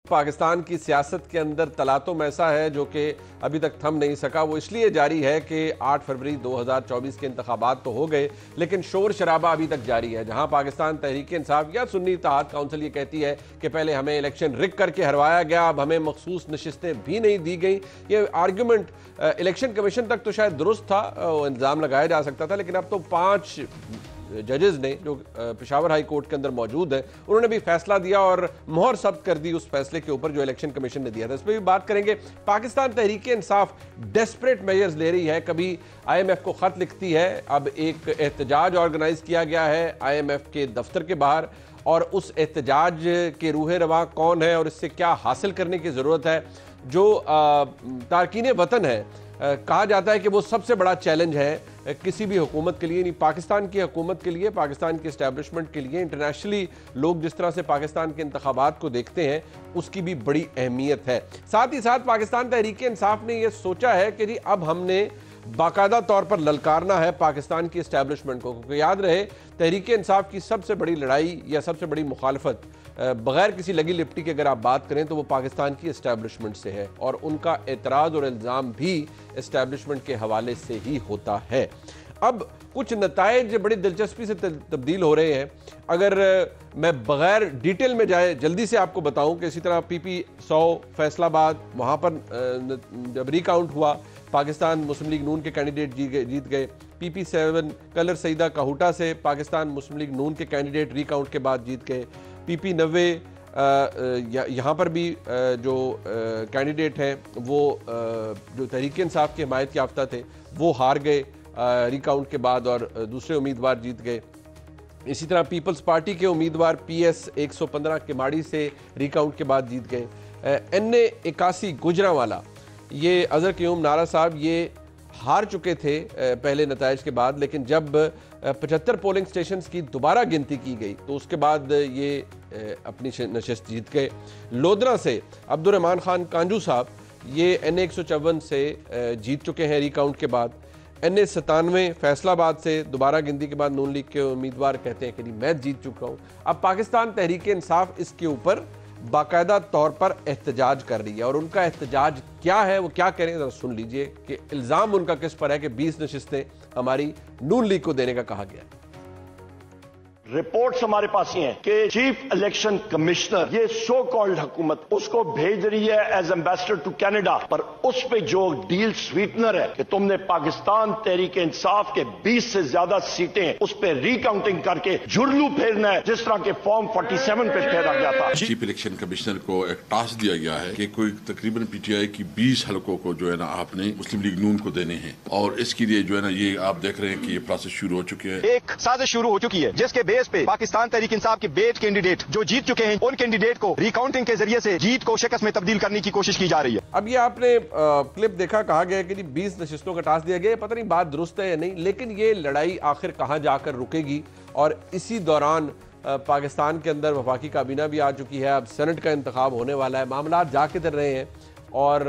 पाकिस्तान की सियासत के अंदर तलातुम ऐसा है जो कि अभी तक थम नहीं सका। वो इसलिए जारी है कि 8 फरवरी 2024 के इंतखाबात तो हो गए, लेकिन शोर शराबा अभी तक जारी है। जहां पाकिस्तान तहरीक इंसाफ या सुन्नी इत्तेहाद काउंसिल ये कहती है कि पहले हमें इलेक्शन रिग करके हरवाया गया, अब हमें मखसूस नशिस्तें भी नहीं दी गई। ये आर्ग्यूमेंट इलेक्शन कमीशन तक तो शायद दुरुस्त था, इल्ज़ाम लगाया जा सकता था, लेकिन अब तो 5 जजेस ने जो पेशावर हाई कोर्ट के अंदर मौजूद है, उन्होंने भी फैसला दिया और मोहर सब्त कर दी उस फैसले के ऊपर जो इलेक्शन कमीशन ने दिया था। इस पर भी बात करेंगे। पाकिस्तान तहरीक इंसाफ डेस्परेट मेजर्स ले रही है। कभी IMF को खत लिखती है, अब एक एहतजाज ऑर्गेनाइज किया गया है IMF के दफ्तर के बाहर, और उस एहतजाज के रूह रवां कौन है और इससे क्या हासिल करने की ज़रूरत है। जो तारकीन वतन है, कहा जाता है कि वो सबसे बड़ा चैलेंज है किसी भी हुकूमत के लिए, नहीं पाकिस्तान की हुकूमत के लिए, पाकिस्तान के इस्टेब्लिशमेंट के लिए। इंटरनेशनली लोग जिस तरह से पाकिस्तान के इंतखाबात को देखते हैं उसकी भी बड़ी अहमियत है। साथ ही साथ पाकिस्तान तहरीक इंसाफ ने यह सोचा है कि जी अब हमने बाकायदा तौर पर ललकारना है पाकिस्तान की इस्टेब्लिशमेंट को, क्योंकि याद रहे तहरीक इंसाफ की सबसे बड़ी लड़ाई या सबसे बड़ी मुखालफत बगैर किसी लगी लिपटी के अगर आप बात करें तो वो पाकिस्तान की इस्टेब्लिशमेंट से है, और उनका एतराज़ और इल्ज़ाम भी इस्टेब्लिशमेंट के हवाले से ही होता है। अब कुछ नताइज बड़ी दिलचस्पी से तब्दील हो रहे हैं। अगर मैं बगैर डिटेल में जाए जल्दी से आपको बताऊं कि इसी तरह PP 100 फैसलाबाद, वहाँ पर जब रिकाउंट हुआ पाकिस्तान मुस्लिम लीग नून के कैंडिडेट जीत गए। PP 7 कलर सईदा काहूटा से पाकिस्तान मुस्लिम लीग नून के कैंडिडेट रिकाउंट के बाद जीत गए। PP 90 यहाँ पर भी जो कैंडिडेट हैं वो जो तहरीक इंसाफ के हिमायत याफ्ता थे वो हार गए रिकाउंट के बाद और दूसरे उम्मीदवार जीत गए। इसी तरह पीपल्स पार्टी के उम्मीदवार PS 115 किमाड़ी से रिकाउंट के बाद जीत गए। NA 81 गुजरांवाला, ये अजहर क़यूम नारा साहब ये हार चुके थे पहले नताइज के बाद, लेकिन जब 75 पोलिंग स्टेशंस की दोबारा गिनती की गई तो उसके बाद ये अपनी नशिस्त जीत गए। लोधरा से अब्दुर्रहमान खान कांजू साहब ये NA 154 से जीत चुके हैं रिकाउंट के बाद। NA 97 फैसलाबाद से दोबारा गिनती के बाद नून लीग के उम्मीदवार कहते हैं कि मैं जीत चुका हूँ। अब पाकिस्तान तहरीक इंसाफ इसके ऊपर बाकायदा तौर पर एहतजाज कर रही है, और उनका एहतजाज क्या है, वो क्या करें जरा सुन लीजिए कि इल्ज़ाम उनका किस पर है कि 20 नशिस्तें हमारी नून लीग को देने का कहा गया है। रिपोर्ट्स हमारे पास ही हैं कि चीफ इलेक्शन कमिश्नर ये सो कॉल्ड हुकूमत उसको भेज रही है एज एम्बेसडर टू कनाडा, पर उस पे जो डील स्वीटनर है कि तुमने पाकिस्तान तहरीक इंसाफ के 20 से ज्यादा सीटें उस पे रिकाउंटिंग करके जुर्लू फेरना है, जिस तरह के फॉर्म 47 पे फेरा गया था। चीफ इलेक्शन कमिश्नर को एक टास्क दिया गया है कि कोई तकरीबन PTI की 20 हलकों को जो है ना आपने मुस्लिम लीग नून को देने हैं, और इसके लिए जो है ना ये आप देख रहे हैं कि ये प्रोसेस शुरू हो चुके हैं। एक साजिश शुरू हो चुकी है जिसके बेस पे पाकिस्तान तहरीक इंसाफ के बेट कैंडिडेट जो जीत चुके हैं उन कैंडिडेट को रिकाउंटिंग के जरिए से जीत को शिकस्त में तब्दील करने की कोशिश की जा रही है। अब ये आपने क्लिप देखा, कहा गया कि 20 नशिस्तों का टास्क दिया गया, पता नहीं बात दुरुस्त है या नहीं, लेकिन ये लड़ाई आखिर कहां जाकर रुकेगी। और इसी दौरान पाकिस्तान के अंदर वफाकी काबीना भी आ चुकी है, अब सेनेट का इंतखाब होने वाला है, मामला जा किधर रहे हैं, और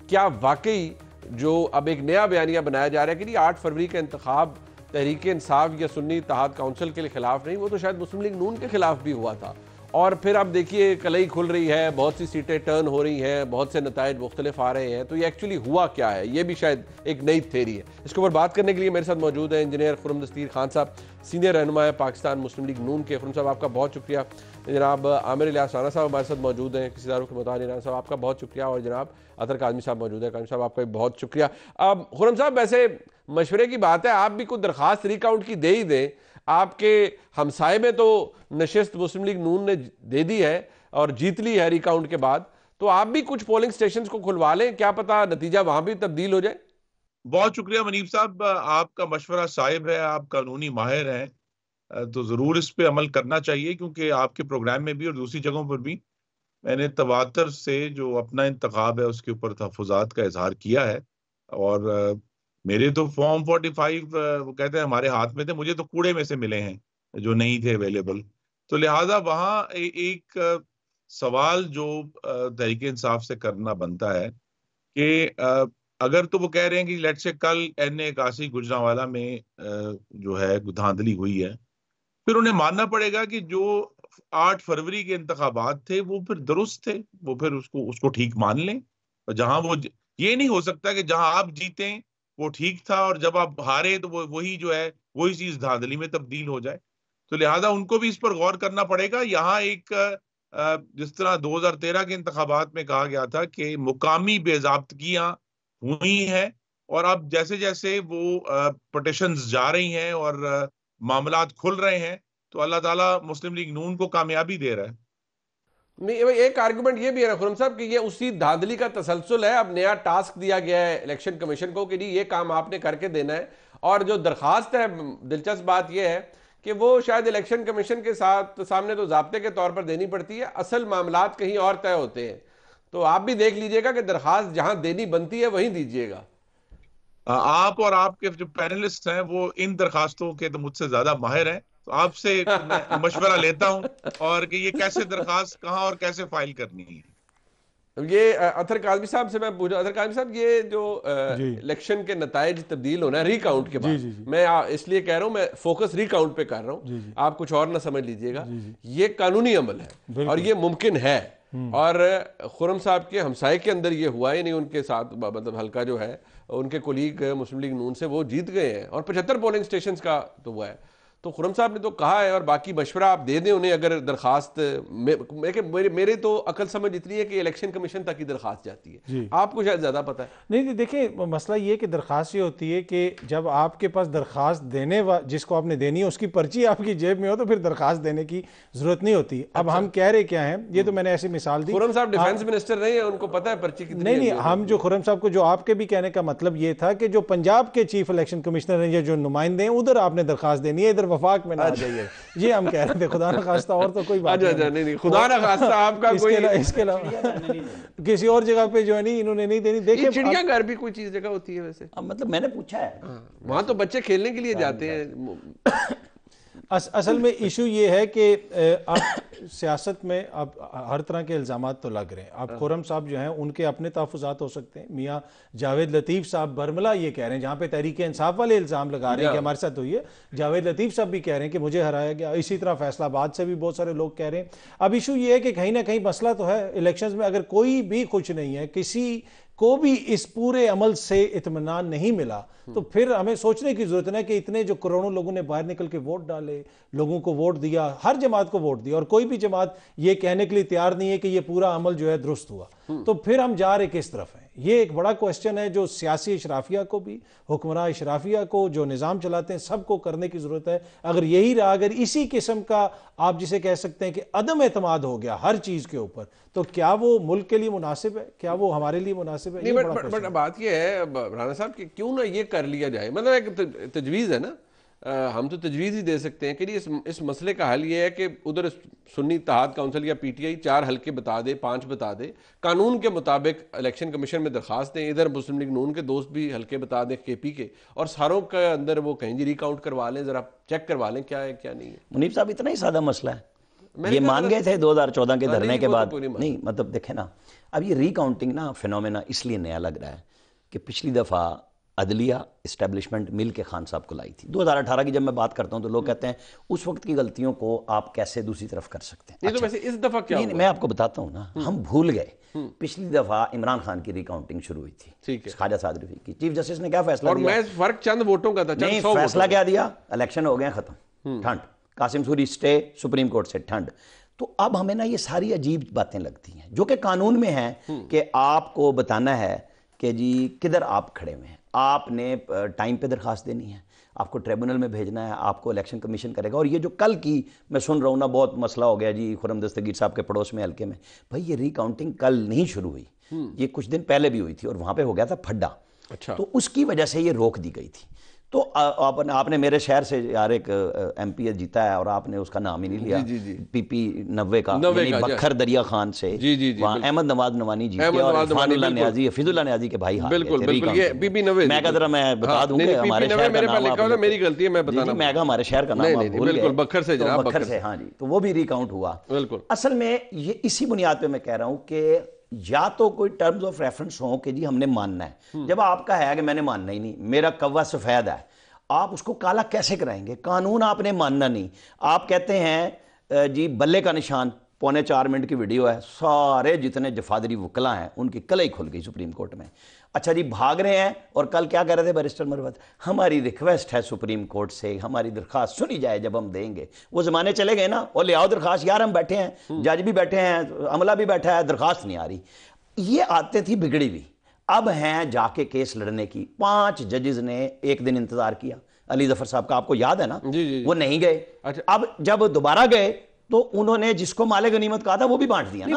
क्या वाकई जो अब एक नया बयानिया बनाया जा रहा है कि 8 फरवरी का इंतखाब तहरीक इंसाफ या सुन्नी इत्तेहाद काउंसिल के खिलाफ नहीं, वो तो शायद मुस्लिम लीग नून के खिलाफ भी हुआ था। और फिर अब देखिए कलई खुल रही है, बहुत सी सीटें टर्न हो रही हैं, बहुत से नताइज मुख्तलिफ आ रहे हैं, तो ये एक्चुअली हुआ क्या है, ये भी शायद एक नई थ्योरी है। इसके ऊपर बात करने के लिए मेरे साथ मौजूद है इंजीनियर खुर्रम दस्तगीर खान साहब, सीनियर रहनुमा है पाकिस्तान मुस्लिम लीग नून के। खुर्रम साहब आपका बहुत शुक्रिया। जनाब आमिर इलियास राना साहब हमारे साथ मौजूद हैं, किसी दारू के मुताबिक राना साहब आपका बहुत शुक्रिया, और जनाब अतर काज़मी साहब मौजूद है, काज़मी साहब आपका भी बहुत शुक्रिया। अब खुर्रम साहब वैसे मशवरे की बात है, आप भी कुछ दरखास्त रिकाउंट की दे ही दें, आपके हमसाए में तो नशिस्त मुस्लिम लीग नून ने दे दी है और जीत ली है रिकाउंट के बाद, तो आप भी कुछ पोलिंग स्टेशंस को खुलवा लें, क्या पता नतीजा वहां भी तब्दील हो जाए। बहुत शुक्रिया मनीब साहब, आपका मशवरा साहिब है, आप कानूनी माहिर हैं, तो जरूर इस पे अमल करना चाहिए, क्योंकि आपके प्रोग्राम में भी और दूसरी जगहों पर भी मैंने तवातर से जो अपना इंतखाब है उसके ऊपर तहफ़्फ़ुज़ात का इजहार किया है। और मेरे तो फॉर्म 45 वो कहते हैं हमारे हाथ में थे, मुझे तो कूड़े में से मिले हैं जो नहीं थे अवेलेबल। तो लिहाजा वहाँ एक सवाल जो तहरीक इंसाफ से करना बनता है कि अगर तो वो कह रहे हैं कि लेट से कल NA 81 गुजरांवाला में जो है धांधली हुई है, फिर उन्हें मानना पड़ेगा कि जो 8 फरवरी के इंतखाबात थे वो फिर दुरुस्त थे, वो फिर उसको ठीक मान लें। और जहां वो, ये नहीं हो सकता कि जहां आप जीते वो ठीक था और जब आप हारे तो वो वही जो है वही चीज धांधली में तब्दील हो जाए। तो लिहाजा उनको भी इस पर गौर करना पड़ेगा। यहाँ एक जिस तरह 2013 के इंतखाबात में कहा गया था कि मुकामी बेज़ाब्तगियां हुई हैं, और अब जैसे जैसे वो पटिशंस जा रही हैं और मामलात खुल रहे हैं, तो अल्लाह ताला मुस्लिम लीग नून को कामयाबी दे रहा है। नहीं, एक आर्गुमेंट ये भी है ना खुरम साहब कि ये उसी धांधली का तसलसल है। अब नया टास्क दिया गया है इलेक्शन कमीशन को कि जी ये काम आपने करके देना है, और जो दरखास्त है, दिलचस्प बात यह है कि वो शायद इलेक्शन कमीशन के साथ सामने तो जाब्ते के तौर पर देनी पड़ती है, असल मामलात कहीं और तय होते हैं। तो आप भी देख लीजिएगा कि दरखास्त जहां देनी बनती है वहीं दीजिएगा। आप और आपके जो पैनलिस्ट हैं वो इन दरखास्तों के तो मुझसे ज्यादा माहिर हैं, तो आपसे मैं मशवरा लेता हूं और कि ये कैसे दरखास्त कहां और कैसे फाइल करनी है। ये अतर काजमी साहब से मैं पूछा, अतर काजमी साहब ये जो इलेक्शन के नताइज तब्दील होना है रिकाउंट के बाद, मैं इसलिए कह रहा हूं, मैं फोकस रिकाउंट पे कर रहा हूं, आप कुछ और ना समझ लीजिएगा, ये कानूनी अमल है और ये मुमकिन है। और खुरम साहब के हमसाये के अंदर ये हुआ ही नहीं, उनके साथ मतलब हल्का जो है उनके कोलीग मुस्लिम लीग नून से वो जीत गए हैं और 75 पोलिंग स्टेशन का तो हुआ है। तो खुरम साहब ने तो कहा है, और बाकी मशवरा आप दे दें उन्हें अगर दरखास्त मेरे तो अकल समझ इतनी है कि इलेक्शन कमीशन तक की दरखास्त जाती है, आपको शायद ज्यादा पता है। नहीं, देखिए मसला ये कि दरखास्त ये होती है कि जब आपके पास दरखास्त देने जिसको आपने देनी है उसकी पर्ची आपकी जेब में हो तो फिर दरखास्त देने की जरूरत नहीं होती। अब हम कह रहे क्या है, ये तो मैंने ऐसी मिसाल दी, खुरम साहब डिफेंस मिनिस्टर नहीं है, उनको पता है पर्ची कितनी। नहीं, हम जो खुरम साहब को जो आपके भी कहने का मतलब ये था कि जो पंजाब के चीफ इलेक्शन कमिश्नर हैं या जो नुमाइंदे हैं उधर आपने दरखास्त देनी है, इधर वफाक में ना आ जाइए। ये हम कह रहे थे, खुदा ना खास्ता और तो कोई बात नहीं, खुदा ना खास्ता आपका कोई इसके अलावा किसी और जगह पे जो है नहीं इन्होंने नहीं देनी। देखिए चिड़ियाघर भी कोई चीज जगह होती है वैसे, मतलब मैंने पूछा है, वहां तो बच्चे खेलने के लिए जाते हैं। असल में इशू ये है कि अब सियासत में अब हर तरह के इल्ज़ामात तो लग रहे हैं। अब खुरम साहब जो हैं उनके अपने तहफ़्फ़ुज़ात हो सकते हैं, मियाँ जावेद लतीफ़ साहब बरमला ये कह रहे हैं, जहाँ पे तहरीक इंसाफ वाले इल्ज़ाम लगा रहे हैं कि हमारे साथ हुई है, जावेद लतीफ़ साहब भी कह रहे हैं कि मुझे हराया गया। इसी तरह फैसलाबाद से भी बहुत सारे लोग कह रहे हैं। अब इशू ये है कि कहीं ना कहीं मसला तो है इलेक्शन में, अगर कोई भी खुश नहीं है, किसी को भी इस पूरे अमल से इत्मीनान नहीं मिला, तो फिर हमें सोचने की जरूरत है कि इतने जो करोड़ों लोगों ने बाहर निकल के वोट डाले, लोगों को वोट दिया, हर जमात को वोट दिया और कोई भी जमात ये कहने के लिए तैयार नहीं है कि ये पूरा अमल जो है दुरुस्त हुआ, तो फिर हम जा रहे किस तरफ हैं? ये एक बड़ा क्वेश्चन है जो सियासी इशराफिया को भी, हुक्मरान इशराफिया को, जो निज़ाम चलाते हैं, सबको करने की जरूरत है। अगर यही रहा, अगर इसी किस्म का आप जिसे कह सकते हैं कि अदम एतमाद हो गया हर चीज के ऊपर, तो क्या वो मुल्क के लिए मुनासिब है? क्या वो हमारे लिए मुनासिब है? बट बात ये है राना साहब कि क्यों ना ये कर लिया जाए, मतलब एक तजवीज़ है ना, हम तो तजवीज़ ही दे सकते हैं कि इस मसले का हल ये है कि उधर सुन्नी इत्तेहाद काउंसिल या पीटीआई 4 हल्के बता दे, 5 बता दे, कानून के मुताबिक इलेक्शन कमीशन में दरखास्त दें, इधर मुस्लिम लीग नून के दोस्त भी हल्के बता दें केपी के, और सारों के अंदर वो कहीं जी रिकाउंट करवा लें, जरा चेक करवा लें क्या है क्या नहीं है। मुनीब साहब इतना ही सादा मसला है, ये मान गए थे 2014 के धरने के बाद। नहीं मतलब देखे ना, अब ये रिकाउंटिंग ना फिनोमेना इसलिए नया लग रहा है कि पिछली दफ़ा अदलिया इस्टेब्लिशमेंट मिल के खान साहब को लाई थी। 2018 की जब मैं बात करता हूं तो लोग कहते हैं उस वक्त की गलतियों को आप कैसे दूसरी तरफ कर सकते हैं। अच्छा, तो वैसे इस दफा क्या नहीं, मैं आपको बताता हूं ना, हम भूल गए पिछली दफा इमरान खान की रिकाउंटिंग शुरू हुई थी, ठीक है, ख्वाजा साद रफीक की। चीफ जस्टिस ने क्या फैसला दिया? और मैं फर्क चंद वोटों का था, नहीं फैसला क्या दिया? इलेक्शन हो गए खत्म, ठंड, Qasim Suri stay Supreme Court से ठंड। तो अब हमें ना ये सारी अजीब बातें लगती हैं जो कि कानून में है कि आपको बताना है कि जी किधर आप खड़े हुए हैं, आपने टाइम पे दरखास्त देनी है, आपको ट्रिब्यूनल में भेजना है, आपको इलेक्शन कमीशन करेगा। और ये जो कल की मैं सुन रहा हूँ ना, बहुत मसला हो गया जी खुर्रम दस्तगीर साहब के पड़ोस में हल्के में, भाई ये रिकाउंटिंग कल नहीं शुरू हुई, ये कुछ दिन पहले भी हुई थी और वहाँ पे हो गया था फड्डा। अच्छा, तो उसकी वजह से ये रोक दी गई थी। तो आपने मेरे शहर से यार एक एमपी जीता है और आपने उसका नाम ही नहीं लिया, पीपी 90 का, बखर दरिया खान से, वहाँ अहमद नवाज नवानी जीते और इरफानुल्लाह न्याजी, हफीजुल्लाह न्याजी के भाई हाथ थे। मैं कहता मैं बता दूंगा हमारे शहर का नाम, मेरी गलती है, मैं बताना, मैं हमारे शहर का नाम भूल गए, बखर से, बखर से, हाँ जी, तो वो भी रिकाउंट हुआ। असल में ये इसी बुनियाद पे मैं कह रहा हूँ कि या तो कोई टर्म्स ऑफ रेफरेंस हो कि जी हमने मानना है। जब आपका है कि मैंने मानना ही नहीं, मेरा कौवा सफेद है, आप उसको काला कैसे कराएंगे? कानून आपने मानना नहीं, आप कहते हैं जी बल्ले का निशान, 3.25 की वीडियो है, सारे जितने जफादरी वकला हैं उनकी कलई खुल गई सुप्रीम कोर्ट में। अच्छा जी, भाग रहे हैं और कल क्या कह रहे थे बैरिस्टर मरवत, हमारी रिक्वेस्ट है सुप्रीम कोर्ट से, हमारी दरखास्त सुनी जाए, जब हम देंगे। वो जमाने चले गए ना, और ले आओ दरखास्त, यार हम बैठे हैं, जज भी बैठे हैं, अमला भी बैठा है, दरखास्त नहीं आ रही। ये आदतें थी बिगड़ी हुई। अब हैं जाके केस लड़ने की। 5 जजेस ने एक दिन इंतजार किया, अली जफर साहब का आपको याद है ना, जी। वो नहीं गए। अच्छा। अब जब दोबारा गए तो उन्होंने जिसको माले गनीमत कहा था वो भी बांट दिया ना।